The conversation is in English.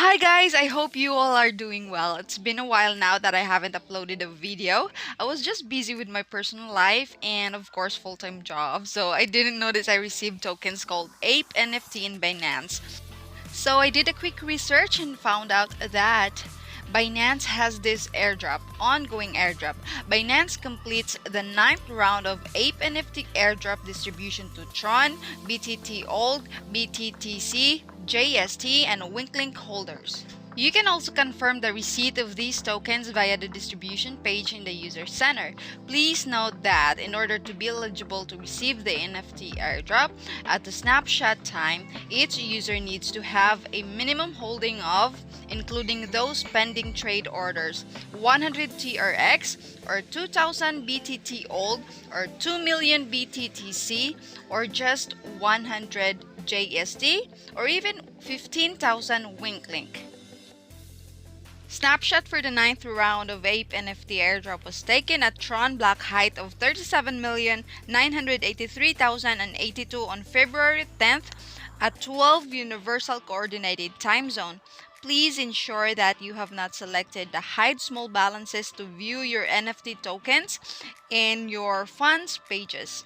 Hi guys, I hope you all are doing well. It's been a while now that I haven't uploaded a video. I was just busy with my personal life and of course full-time job, so I didn't notice I received tokens called APE NFT in Binance. So I did a quick research and found out that Binance has this airdrop, ongoing airdrop. Binance completes the ninth round of APE NFT airdrop distribution to Tron, BTT Old, BTTC, JST, and Winklink holders. You can also confirm the receipt of these tokens via the distribution page in the user center. Please note that in order to be eligible to receive the NFT airdrop, at the snapshot time, each user needs to have a minimum holding of, including those pending trade orders, 100 TRX or 2000 BTT old or 2 million BTTC or just 100 JST or even 15,000 Winklink. Snapshot for the ninth round of APE NFT airdrop was taken at Tron block height of 37,983,082 on February 10th at 12 Universal Coordinated Time Zone. Please ensure that you have not selected the Hide Small Balances to view your NFT tokens in your funds pages.